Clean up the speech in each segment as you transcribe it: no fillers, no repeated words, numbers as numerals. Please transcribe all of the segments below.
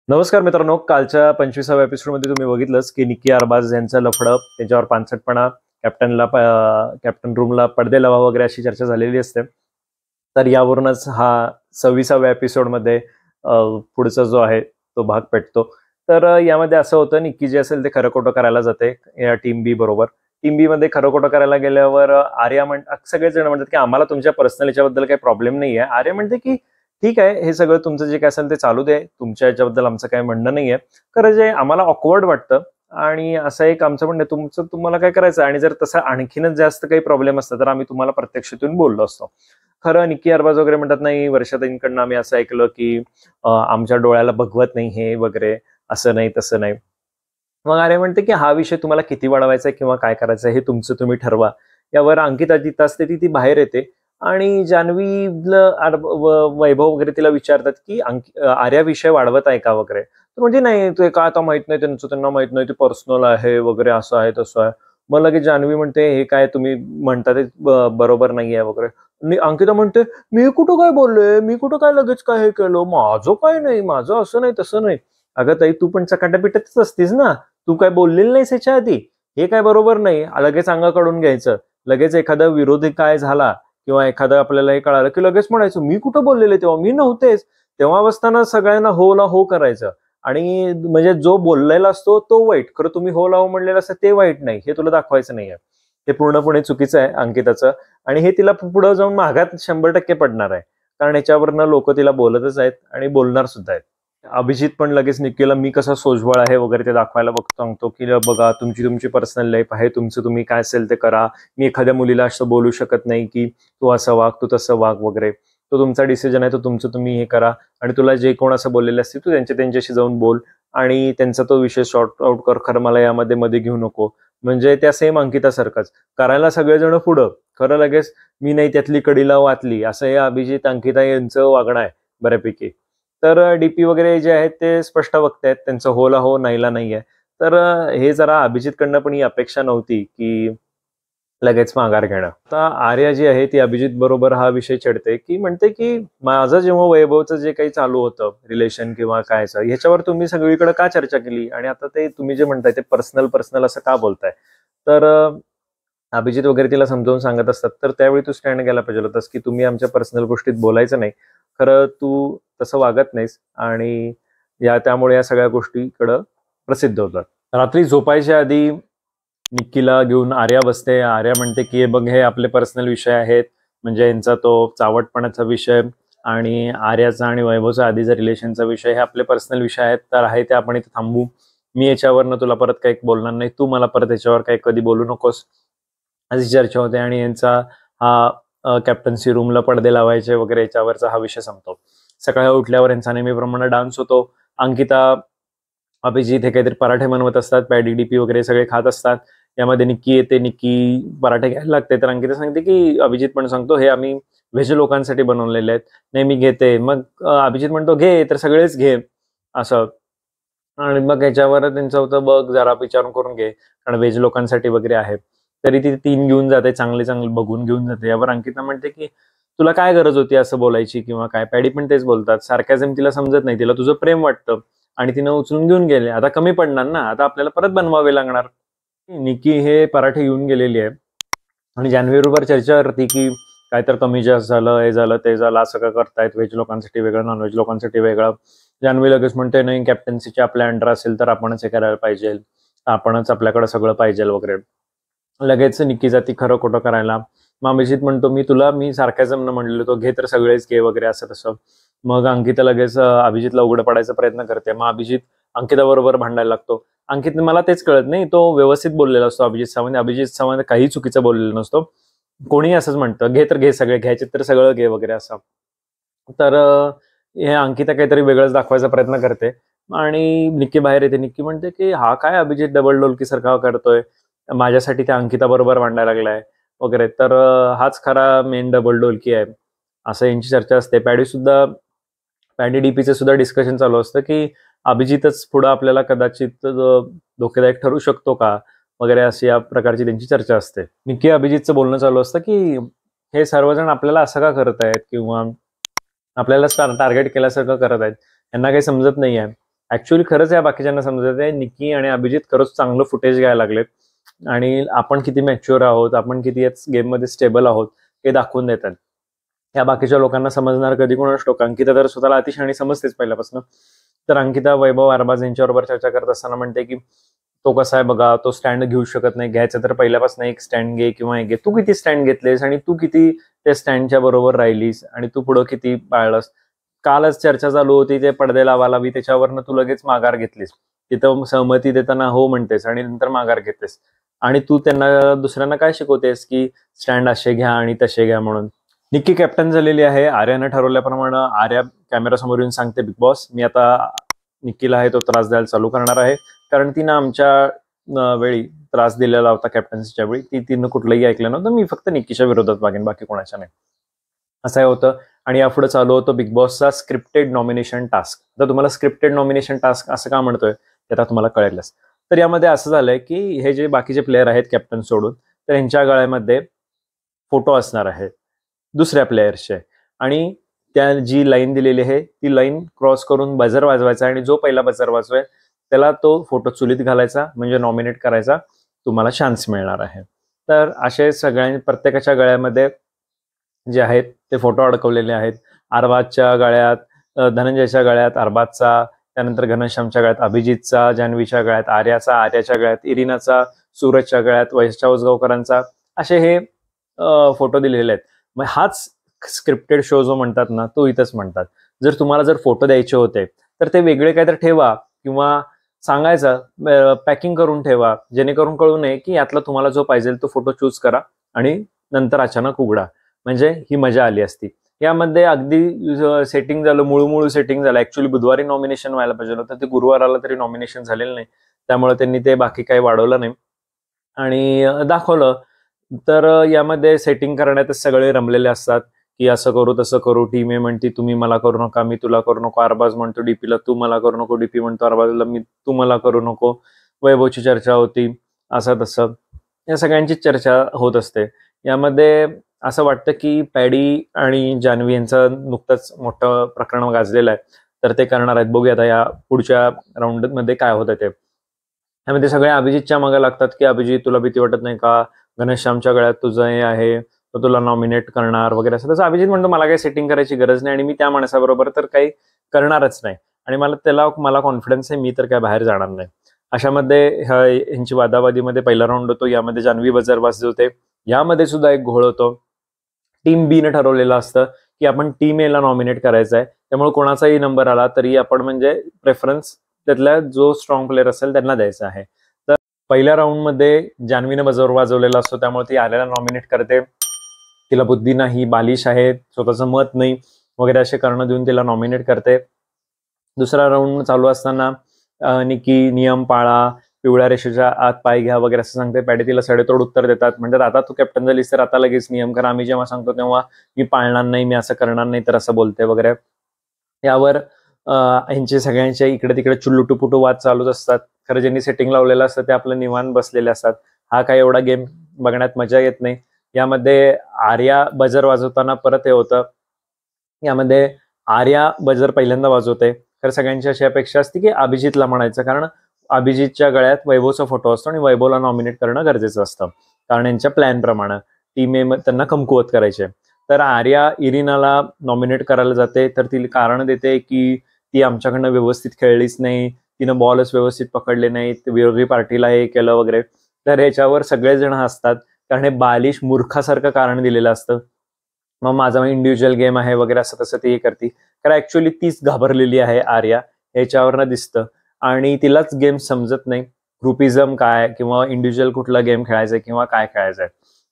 नमस्कार मित्रांनो, कालच्या 25व्या एपिसोडमध्ये तुम्ही बघितलंच की निक्की अरबाज यांचं लफडं, त्यांच्यावर पानसटपणा, कॅप्टन रूमला पडदे लावा वगैरे अशी चर्चा झालेली असते. तर यावरूनच हा 26व्या एपिसोडमध्ये पुढचा जो आहे तो भाग पेटतो. तर यामध्ये असं होतं, निक्की जे असेल ते खरं खोटं करायला जाते या टीम बी बरोबर. टीम बी मध्ये खरं खोटं करायला गेल्यावर आर्या सगळेच जण म्हणतात की आम्हाला तुमच्या पर्सनल याच्याबद्दल काही प्रॉब्लेम नाहीये. आर्या म्हणते की ठीक आहे, हे सगळं तुमचं जे काय असेल ते चालू दे, तुमच्या याच्याबद्दल आमचं काही म्हणणं नाहीये. खरं जे आम्हाला ऑकवर्ड वाटतं आणि असं एक आमचं म्हणणं आहे, तुम्हाला काय करायचं, आणि जर तसं आणखीनच जास्त काही प्रॉब्लेम असतं तर आम्ही तुम्हाला प्रत्यक्षातून बोललो असतो. खरं निक्की अरबाज वगैरे म्हणतात नाही, वर्षाताईंकडनं आम्ही असं ऐकलं की आमच्या डोळ्याला बघवत नाही हे वगैरे, असं नाही तसं नाही. मग आर्य म्हणते की हा विषय तुम्हाला किती वाढवायचा किंवा काय करायचं हे तुमचं तुम्ही ठरवा. यावर अंकिता जिथं असते ती बाहेर येते आणि जान्हवीला वैभव वगैरे तिला विचारतात की आर्या विषय वाढवत आहे का वगैरे. तर म्हणजे नाही, ते का आता माहित नाही, त्यांना माहित नाही, ते पर्सनल आहे वगैरे, असं आहे तसं आहे. मग लगेच जान्हवी म्हणते हे काय तुम्ही म्हणता ते बरोबर नाही आहे वगैरे. आणि अंकिता म्हणते मी कुठं काय बोललोय, मी कुठं काय लगेच काय हे केलं, माझं काय नाही, माझं असं नाही तसं नाही. अगं ताई, तू पण चकाट्यापिटातच असतीस ना, तू काय बोललेली नाहीस ह्याच्या आधी. हे काय बरोबर नाही, लगेच अंगाकडून घ्यायचं. लगेच एखादा विरोधी काय झाला किंवा एखादं आपल्याला हे कळालं की लगेच म्हणायचं मी कुठं बोललेले, तेव्हा मी नव्हतेच. तेव्हा बसताना सगळ्यांना हो ला हो करायचं. आणि म्हणजे जो बोललेला असतो तो वाईट, खरं तुम्ही हो ला हो म्हणलेलं असतं ते वाईट नाही, हे तुला दाखवायचं नाहीये. हे पूर्णपणे चुकीचं आहे अंकिताचं. आणि हे तिला पुढे जाऊन महागात 100% पडणार आहे. कारण याच्यावरनं लोक तिला बोलतच आहेत आणि बोलणार सुद्धा आहेत. अभिजित पण लगेच निक्कीला मी कसा सोजवळ आहे वगैरे ते दाखवायला सांगतो की बघा, तुमची तुमची पर्सनल लाईफ आहे, तुमचं तुम्ही काय असेल ते करा. मी एखाद्या मुलीला असं बोलू शकत नाही की तू असं वाग, तू तसं वाग वगैरे. तो तुमचा डिसिजन आहे, तो तुमचं तुम्ही हे करा. आणि तुला जे कोण असं बोललेले असतील तू त्यांच्याशी जाऊन बोल आणि त्यांचा तो विषय शॉर्ट आउट कर. खरं मला यामध्ये मध्ये घेऊ नको. म्हणजे त्या सेम अंकितासारखंच करायला सगळेजण पुढं, खरं लगेच मी नाही त्यातली कडीला वाचली, असं हे अभिजित अंकिता यांचं वागणं आहे बऱ्यापैकी. तर डीपी वगैरे जे आहेत ते स्पष्ट बघतायत, त्यांचं होला हो नाहीला नाही आहे. तर हे जरा अभिजितकडनं पण ही अपेक्षा नव्हती की लगेच माघार घेणं. आता आर्या जी आहे ती अभिजित बरोबर हा विषय चढते की म्हणते की माझं जेव्हा वैभवचं जे काही चालू होतं रिलेशन किंवा कायचं, ह्याच्यावर तुम्ही सगळीकडे का चर्चा केली, आणि आता ते तुम्ही जे म्हणताय ते पर्सनल पर्सनल असं का बोलताय. तर अभिजित वगैरे तिला समजावून सांगत असतात. तर त्यावेळी तू स्टँड घ्यायला पाहिजे होतास की तुम्ही आमच्या पर्सनल गोष्टीत बोलायचं नाही. खरं तू तसं वागत नाहीस आणि त्यामुळे या सगळ्या गोष्टीकडं प्रसिद्ध होतात. रात्री झोपायच्या आधी निक्कीला घेऊन आर्या बसते. आर्या म्हणते की हे बघ, हे आपले पर्सनल विषय आहेत, म्हणजे यांचा तो चावटपणाचा विषय आणि आर्याचा आणि वैभवचा आधीचा रिलेशनचा विषय, हे आपले पर्सनल विषय आहेत, तर आहे ते आपण इथे थांबू. मी याच्यावरनं तुला परत काही बोलणार नाही, तू मला परत याच्यावर काही कधी बोलू नकोस, अशी चर्चा होते. आणि यांचा हा कॅप्टन्सी रूमला पडदे लावायचे वगैरे याच्यावरचा हा विषय संपतो. सकाळी उठल्यावर यांचा नेहमीप्रमाणे डान्स होतो. अंकिता, अभिजित हे काहीतरी पराठे बनवत असतात, पॅडी डीपी वगैरे सगळे खात असतात. यामध्ये निक्की येते, निक्की पराठे घ्यायला लागते, तर अंकिता सांगते की अभिजित पण सांगतो हे आम्ही व्हेज लोकांसाठी बनवलेले आहेत. नाही मी घेते. मग अभिजित म्हणतो घे, तर सगळेच घे असं. आणि मग याच्यावर त्यांचं होतं बघ जरा विचारून करून घे, कारण व्हेज लोकांसाठी वगैरे आहे. तरी ती 3 घेऊन जाते, चांगले चांगले बघून घेऊन जाते. यावर अंकिता म्हणते की तुला काय गरज होती असं बोलायची किंवा काय. पॅडी पण तेच बोलतात, सार्कॅझम तिला समजत नाही, तिला तुझं प्रेम वाटतं आणि तिनं उचलून घेऊन गेले. आता कमी पडणार ना, आता आपल्याला परत बनवावे लागणार. निकी हे पराठे घेऊन गेलेली आहे आणि जान्हवी बरोबर चर्चा करते की काय तर कमी जास्त झालं, हे झालं ते झालं, असं का करतायत, व्हेज लोकांसाठी वेगळं, नॉनव्हेज लोकांसाठी वेगळं. जान्हवी लगेच म्हणते नाही, कॅप्टन्सीचे आपल्या अंडर असेल तर आपणच हे करायला पाहिजे, आपणच आपल्याकडे सगळं पाहिजे वगैरे. लगेच निक्की जाती खरं खोटं करायला. मग अभिजित म्हणतो मी सारख्याजम न म्हणलेलो तो घे, तर सगळेच घे वगैरे असं तसं. मग अंकिता लगेच अभिजितला उघडं पडायचा प्रयत्न करते. मग अभिजित अंकिता बरोबर भांडायला लागतो. अंकित मला तेच कळत नाही, तो व्यवस्थित बोललेला असतो अभिजित सावंत काही चुकीचं बोललेला नसतो. कोणीही असंच म्हणतं घे तर घे, सगळे घ्यायचे तर सगळं घे वगैरे असं. तर हे अंकिता काहीतरी वेगळंच दाखवायचा प्रयत्न करते आणि निक्की बाहेर येते. निक्की म्हणते की हा काय अभिजित डबल डोलकी सारखा करतोय, माझ्यासाठी त्या अंकिता बरोबर भांडायला लागलाय वगैरे. तर हाच खरा मेन डबल डोलकी आहे असं यांची चर्चा असते. पॅडी डीपीचं सुद्धा डिस्कशन चालू असतं की अभिजितच पुढं आपल्याला कदाचित धोकेदायक ठरू शकतो का वगैरे, अशी या प्रकारची त्यांची चर्चा असते. निक्की अभिजितचं बोलणं चालू असतं की हे सर्वजण आपल्याला असं का करत आहेत किंवा आपल्याला टार्गेट केल्यासारखं करत आहेत, यांना काही समजत नाही आहे. ऍक्च्युअली खरंच या बाकीच्यांना समजत आहे, निकी आणि अभिजित खरंच चांगलं फुटेज घ्यायला लागलेत आणि आपण किती मॅच्युअर आहोत, आपण किती या गेम मध्ये स्टेबल आहोत हे दाखवून देतात. या बाकीच्या लोकांना समजणार कधी कोणाच ठाऊक. अंकिता तर स्वतःला अतिशहाणी समजतेच पहिल्यापासून. तर अंकिता वैभव अरबाज यांच्याबरोबर चर्चा करत असताना म्हणते की तो कसा आहे बघा, तो स्टँड घेऊ शकत नाही, घ्यायचं तर पहिल्यापासून एक स्टँड घे किंवा एक घे. तू किती स्टँड घेतलेस आणि तू किती त्या स्टँडच्या बरोबर राहिलीस आणि तू पुढं किती पाळलंस. कालच चर्चा चालू होती ते पडदे लावा लावी, त्याच्यावरनं तू लगेच माघार घेतलीस. तिथं सहमती देताना हो म्हणतेस आणि नंतर माघार घेतेस. आणि तू त्यांना दुसऱ्यांना काय शिकवतेस की स्टँड असे घ्या आणि तसे घ्या म्हणून. निक्की कॅप्टन झालेली आहे. आर्यानं ठरवल्याप्रमाणे आर्या कॅमेरासमोर येऊन सांगते, बिग बॉस मी आता निक्कीला आहे तो त्रास द्यायला चालू करणार आहे, कारण तिनं आमच्या वेळी त्रास दिलेला होता कॅप्टन्सीच्या वेळी. तिनं कुठलंही ऐकलं नव्हतं. मी फक्त निक्कीच्या विरोधात वागेन, बाकी कोणाच्या नाही. असं होतं. आणि यापुढे चालू होतं बिग बॉसचा स्क्रिप्टेड नॉमिनेशन टास्क. आता तुम्हाला स्क्रिप्टेड नॉमिनेशन टास्क असं का म्हणतोय ते आता तुम्हाला कळेलच. तर यामध्ये असं झालंय की हे जे बाकीचे प्लेयर आहेत कॅप्टन सोडून, तर यांच्या गळ्यामध्ये फोटो असणार आहे दुसऱ्या प्लेयर्सचे, आणि त्या जी लाईन दिलेली आहे ती लाईन क्रॉस करून बजर वाजवायचा आणि जो पहिला बजर वाजवेल त्याला तो फोटो चुलीत घालायचा, म्हणजे नॉमिनेट करायचा, तुम्हाला चान्स मिळणार आहे. तर असे प्रत्येकाच्या गळ्यामध्ये जे आहेत ते फोटो अडकवलेले आहेत. अरबाजच्या गळ्यात, धनंजयच्या गळ्यात अरबाजचा, त्यानंतर घनश्यामच्या गळ्यात अभिजितचा, जान्हवीच्या गळ्यात आर्याचा, आर्याच्या गळ्यात इरिनाचा, सूरजच्या गळ्यात वैशा उसगावकरांचा, असे हे फोटो दिलेले आहेत. मग हाच स्क्रिप्टेड शो जो म्हणतात ना तो इथंच म्हणतात. जर फोटो द्यायचे होते तर ते वेगळे काहीतरी ठेवा किंवा सांगायचं पॅकिंग करून ठेवा, जेणेकरून कळू नये की यातला तुम्हाला जो पाहिजे तो फोटो चूज करा आणि नंतर अचानक उघडा, म्हणजे ही मजा आली असती. यामध्ये अगदी सेटिंग झालं, मुळू सेटिंग झालं. ऍक्च्युली बुधवारी नॉमिनेशन व्हायला पाहिजे होतं, ते गुरुवार आलं तरी नॉमिनेशन झालेलं नाही, त्यामुळे त्यांनी ते बाकी काही वाढवलं नाही आणि दाखवलं. तर यामध्ये सेटिंग करण्यातच सगळे रमलेले असतात की असं करू तसं करू. टीम ए म्हणते तुम्ही मला करू नका, मी तुला करू नको. अरबाज म्हणतो डीपीला तू मला करू नको, डीपी म्हणतो अरबाजला मी तू मला करू नको. वैभवची चर्चा होती असं तसं, या सगळ्यांची चर्चा होत असते. यामध्ये असं वाटतं की पॅडी आणि जान्हवी यांचं नुकतंच मोठं प्रकरण गाजलेलं आहे, तर ते करणार आहेत. बघूया आता या पुढच्या राऊंडमध्ये काय होतं ते. त्यामध्ये सगळे अभिजितच्या मागे लागतात की अभिजित तुला भीती वाटत नाही का, घनश्यामच्या गळ्यात तुझं हे आहे तो तुला नॉमिनेट करणार वगैरे असं तसं. अभिजित म्हणतो मला काही सेटिंग करायची गरज नाही आणि मी त्या माणसाबरोबर तर काही करणारच नाही आणि मला कॉन्फिडन्स आहे, मी तर काय बाहेर जाणार नाही. अशामध्ये यांची वादावादीमध्ये पहिला राऊंड होतो. यामध्ये जान्हवी बजर वाजवते. यामध्ये सुद्धा एक घोळ होतो. टीम बी ने ठरवलेलं असतं की आपण टीम ए ला नॉमिनेट करायचं आहे, त्यामुळे कोणाचाही नंबर आला तरी आपण म्हणजे प्रेफरन्स त्यातला जो स्ट्रॉंग प्लेअर असेल त्यांना द्यायचा आहे. तर पहिल्या राऊंडमध्ये जान्हवीने बजर वाजवलेला असतो, त्यामुळे ती आर्याला नॉमिनेट करते. तिला बुद्धी नाही, बालिश आहे, स्वतःचं मत नाही वगैरे असे कारणं देऊन तिला नॉमिनेट करते. दुसरा राऊंड चालू असताना निकी नियम पाळा, पिवळ्या रेषेच्या आत पाय घ्या वगैरे असं सांगते. पॅडी तिला सडेतोड उत्तर देतात, म्हणतात आता तू कॅप्टन झालीस तर आता लगेच नियम करा, आम्ही जेव्हा सांगतो तेव्हा मी पाळणार नाही, मी असं करणार नाही, तर असं बोलते वगैरे. यावर यांचे सगळ्यांचे इकडे तिकडे चुल्लुटुपुटू वाद चालूच असतात. खरं ज्यांनी सेटिंग लावलेलं असतं ते आपलं निवांत बसलेले असतात. हा काय एवढा गेम बघण्यात मजा येत नाही. यामध्ये आर्या बजर वाजवताना परत हे होतं, यामध्ये आर्या बजर पहिल्यांदा वाजवते. तर सगळ्यांची अशी अपेक्षा असते की अभिजितला म्हणायचं, कारण अभिजितच्या गळ्यात वैभवचा फोटो असतो आणि वैभवला नॉमिनेट करणं गरजेचं असतं, कारण यांच्या प्लॅन प्रमाणे टीम ए त्यांना कमकुवत करायचे. तर आर्या इरिनाला नॉमिनेट करायला जाते, तर ती कारण देते की ती आमच्याकडनं व्यवस्थित खेळलीच नाही, तिनं बॉलच व्यवस्थित पकडले नाही, विरोधी पार्टीला हे केलं वगैरे. तर ह्याच्यावर सगळेजण हसतात, कारण हे बालिश मूर्खासारखं कारण दिलेलं असतं. मग माझा इंडिव्हिज्युअल गेम आहे वगैरे असं तसं ती हे करते. कारण ऍक्च्युअली तीच घाबरलेली आहे आर्या, ह्याच्यावरनं दिसतं, आणि तिलाच गेम समजत नाही, ग्रुपिझम काय किंवा इंडिव्हिज्युअल कुठला गेम खेळायचा किंवा काय खेळायचंय.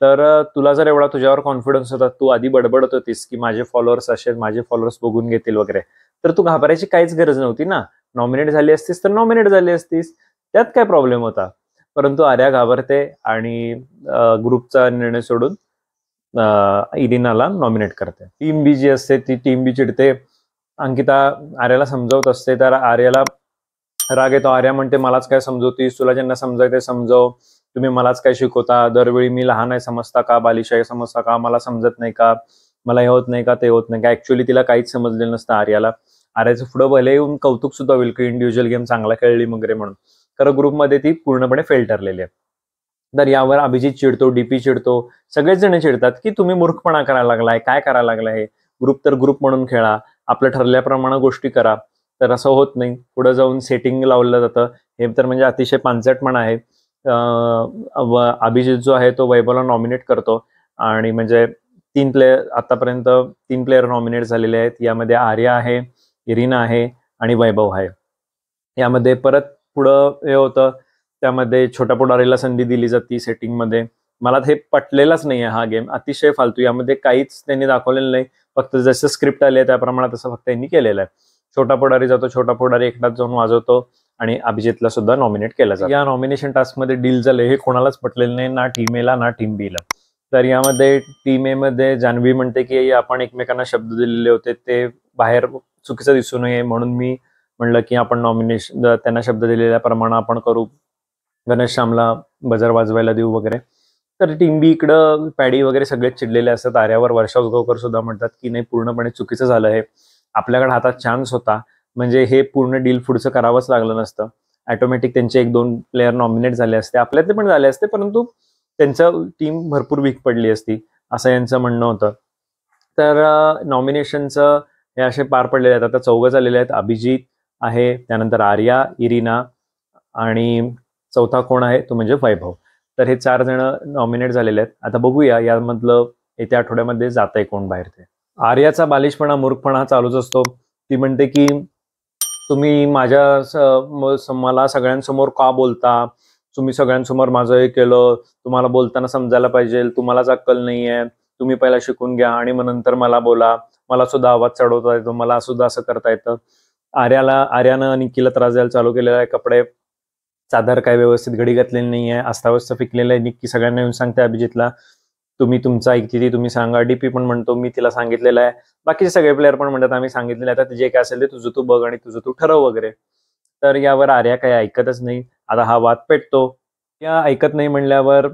तर तुला जर एवढा तुझ्यावर कॉन्फिडन्स होता, तू आधी बडबडत होतीस की माझे फॉलोअर्स असे, माझे फॉलोअर्स बघून घेतील वगैरे, तर तू घाबरायची काहीच गरज नव्हती ना. नॉमिनेट झाली असतीस तर नॉमिनेट झाली असतीस, त्यात काय प्रॉब्लेम होता. परंतु आर्या घाबरते आणि ग्रुपचा निर्णय सोडून इरिनाला नॉमिनेट करते. टीम बी जी असते ती टीम बी चिडते. अंकिता आर्याला समजवत असते, तर आर्याला राग येतो. आर्या म्हणते मलाच काय समजवतीस, तुला ज्यांना समजायचं समजव, तुम्ही मलाच काय शिकवता, दरवेळी मी लहान आहे समजता का, बालिश आहे समजता का, मला समजत नाही का, मला हे होत नाही का, ते होत नाही का. ऍक्च्युअली तिला काहीच समजलेलं नसतं आर्याला. आर्याचं पुढं भले येऊन कौतुक सुद्धा होईल की इंडिव्हिज्युअल गेम चांगला खेळली वगैरे म्हणून, खरं ग्रुपमध्ये ती पूर्णपणे फेल ठरलेली आहे. तर यावर अभिजित चिडतो, डीपी चिडतो, सगळेच जण चिडतात की तुम्ही मूर्खपणा करायला लागलाय, काय करायला लागलाय, हे ग्रुप तर ग्रुप म्हणून खेळा, आपलं ठरल्याप्रमाणे गोष्टी करा. तर असं होत नाही. पुढे जाऊन सेटिंग लावलं जातं. हे तर म्हणजे अतिशय पांचटपणा आहे. अभिजित जो आहे तो वैभवला नॉमिनेट करतो आणि म्हणजे आतापर्यंत 3 प्लेयर नॉमिनेट झालेले आहेत. यामध्ये आर्या आहे, इरिना आहे आणि वैभव आहे. यामध्ये परत पुढं हे होतं, त्यामध्ये छोट्या पुढारीला संधी दिली जाते सेटिंगमध्ये. मला हे पटलेलाच नाही आहे हा गेम, अतिशय फालतू. यामध्ये काहीच त्यांनी दाखवलेलं नाही, फक्त जसं स्क्रिप्ट आली आहे त्याप्रमाणे तसं फक्त त्यांनी केलेलं आहे. छोटा पुढारी जातो, छोटा पुढारी एकटाच जाऊन वाजवतो आणि अभिजितला सुद्धा नॉमिनेट केलं जातं. या नॉमिनेशन टास्कमध्ये डील झाले हे कोणालाच पटलेलं नाही, ना टीम एला ना टीम बीला. तर यामध्ये टीम ए मध्ये जान्हवी म्हणते की आपण एकमेकांना शब्द दिलेले होते ते बाहेर चुकीचं दिसू नये म्हणून मी म्हणलं की आपण नॉमिनेशन त्यांना शब्द दिलेल्याप्रमाणे आपण करू, गणेश श्यामला बजर वाजवायला देऊ वगैरे. तर टीम बी इकडं पॅडी वगैरे सगळेच चिडलेले असतात. आर्यावर वर्षा उसगावकर सुद्धा म्हणतात की नाही, पूर्णपणे चुकीचं झालं हे, आपल्याकडे हातात चान्स होता, म्हणजे हे पूर्ण डील पुढचं करावंच लागलं नसतं. ऑटोमॅटिक त्यांचे 1-2 प्लेयर नॉमिनेट झाले असते, आपल्यातले पण झाले असते, परंतु त्यांचं टीम भरपूर वीक पडली असती, असं यांचं म्हणणं होतं. तर नॉमिनेशनचं हे असे पार पडलेले आहेत. आता 4 झालेले आहेत. अभिजित आहे, त्यानंतर आर्या, इरिना आणि चौथा कोण आहे तो म्हणजे वैभव. तर हे 4 जण नॉमिनेट झालेले आहेत. आता बघूया यामधलं येत्या आठवड्यामध्ये जातंय कोण बाहेर ते. आर्याचा बालिशपणा, मूर्खपणा चालूच असतो. ती म्हणते की तुम्ही मला सगळ्यांसमोर का बोलता, तुम्ही सगळ्यांसमोर माझं हे केलं, तुम्हाला बोलताना समजायला पाहिजे, तुम्हालाच अक्कल नाहीये, तुम्ही पहिला शिकून घ्या आणि मग नंतर मला बोला, मला सुद्धा आवाज चढवता येतो, मला सुद्धा असं करता येतं. आर्यानं निक्कीला त्रास द्यायला चालू केलेला आहे. कपडे चादर काय व्यवस्थित घडी घातलेली नाहीये, अस्ताव्यस्त फिकलेलं आहे. निक्की सगळ्यांना येऊन सांगते अभिजितला तुम्ही तुमचं ऐकते ती तुम्ही सांगा. डीपी पण म्हणतो मी तिला सांगितलेलं आहे. बाकीचे सगळे प्लेयर पण म्हणतात आम्ही सांगितलेलं आहे, आता जे काय असेल ते तुझं तू बघ आणि तुझं तू ठरव वगैरे. तर यावर आर्या काही ऐकतच नाही. आता हा वाद पेटतो. या ऐकत नाही म्हणल्यावर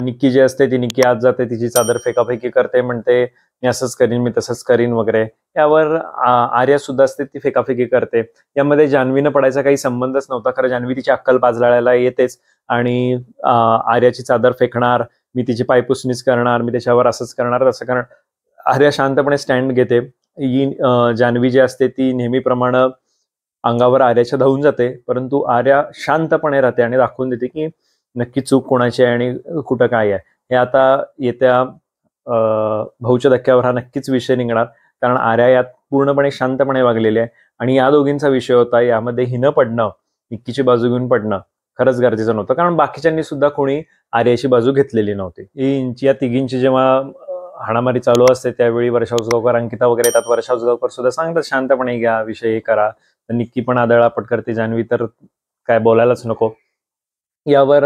निक्की जी असते ती निक्की आज जाते, तिची चादर फेकाफेकी करते, म्हणते मी असंच करीन, मी तसंच करीन वगैरे. यावर आर्या सुद्धा असते ती फेकाफेकी करते. यामध्ये जान्हवीनं पडायचा काही संबंधच नव्हता. खरं जान्हवी तिची अक्कल पाजळायला येतेच आणि आर्याची चादर फेकणार, मी तिची पायपुसणीच करणार, मी त्याच्यावर असंच करणार तसं करणार. आर्या शांतपणे स्टँड घेते. ही जान्हवी जी असते ती नेहमीप्रमाणे अंगावर आर्याच्या धावून जाते, परंतु आर्या शांतपणे राहते आणि दाखवून देते की नक्की चूक कोणाची आहे आणि कुठं काय आहे. हे आता येत्या भाऊच्या धक्क्यावर हा नक्कीच विषय निघणार, कारण आर्या यात पूर्णपणे शांतपणे वागलेली आहे आणि या दोघींचा विषय होता. यामध्ये हिनं पडणं, निक्कीची बाजू घेऊन पडणं खरंच गरजेचं नव्हतं, कारण बाकीच्यांनी सुद्धा कोणी आर्याची बाजू घेतलेली नव्हती. या तिघींची जेव्हा हाणामारी चालू असते त्यावेळी वर्षा उसगावकर, अंकिता वगैरे येतात. वर्षा उसगावकर सुद्धा सांगतात शांतपणे घ्या विषय, हे करा. तर निक्की पण आदळापट करते, जान्हवी तर काय बोलायलाच नको. यावर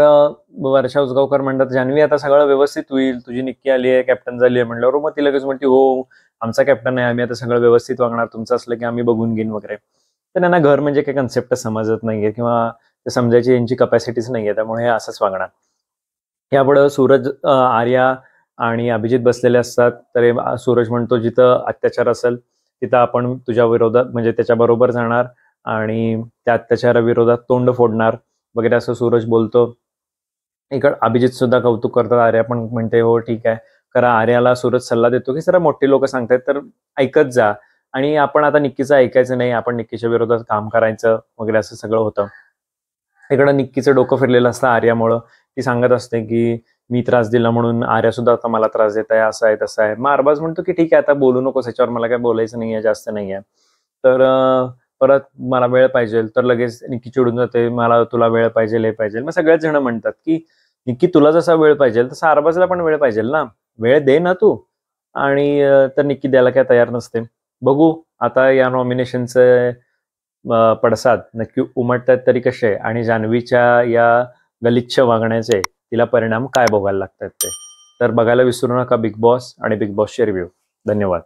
वर्षा उसगावकर म्हणतात जान्हवी आता सगळं व्यवस्थित होईल, तुझी निक्की आली आहे, कॅप्टन झाली आहे म्हणल्यावर मग ती लगेच म्हणते हो आमचा कॅप्टन आहे, आम्ही आता सगळं व्यवस्थित वागणार, तुमचं असलं की आम्ही बघून घेईन वगैरे. तर त्यांना घर म्हणजे काही कन्सेप्ट समजत नाहीये किंवा ते समजायची यांची कपॅसिटीच नाहीये, त्यामुळे हे असंच वागणार. यापुढं सूरज, आर्या आणि अभिजित बसलेले असतात. तर सूरज म्हणतो जिथं अत्याचार असेल तिथं आपण तुझ्या विरोधात म्हणजे त्याच्याबरोबर जाणार आणि त्या अत्याचाराविरोधात तोंड फोडणार वगैरे असं सूरज बोलतो. इकडं अभिजित सुद्धा कौतुक करतात, आर्या पण म्हणते हो ठीक आहे. कारण आर्याला सूरज सल्ला देतो की जरा मोठी लोक सांगतायत तर ऐकत जा आणि आपण आता निक्कीचं ऐकायचं नाही, आपण निक्कीच्या विरोधात काम करायचं वगैरे असं सगळं होतं. इकडं निक्कीचं डोकं फिरलेलं असतं आर्यामुळं. ती सांगत असते की मी त्रास दिला म्हणून आर्या सुद्धा आता मला त्रास देत आहे, असं आहे तसं आहे. मग अरबाज म्हणतो की ठीक आहे आता बोलू नकोस ह्याच्यावर, मला काय बोलायचं नाहीये, जास्त नाहीये. तर परत मला वेळ पाहिजे, तर लगेच निक्की चिडून जाते, मला तुला वेळ पाहिजे, हे पाहिजे. मग सगळ्याच जण म्हणतात की निक्की तुला जसा वेळ पाहिजे तसा अरबाजला पण वेळ पाहिजे ना, वेळ दे ना तू. आणि तर निक्की द्यायला काय तयार नसते. बघू आता या नॉमिनेशनचे पडसाद नक्की उमटतात तरी कसे आणि जान्हवीच्या या गलिच्छ वागण्याचे तिला परिणाम काय भोगायला लागतात ते. तर बघायला विसरू नका बिग बॉस आणि बिग बॉसचे रिव्ह्यू. धन्यवाद.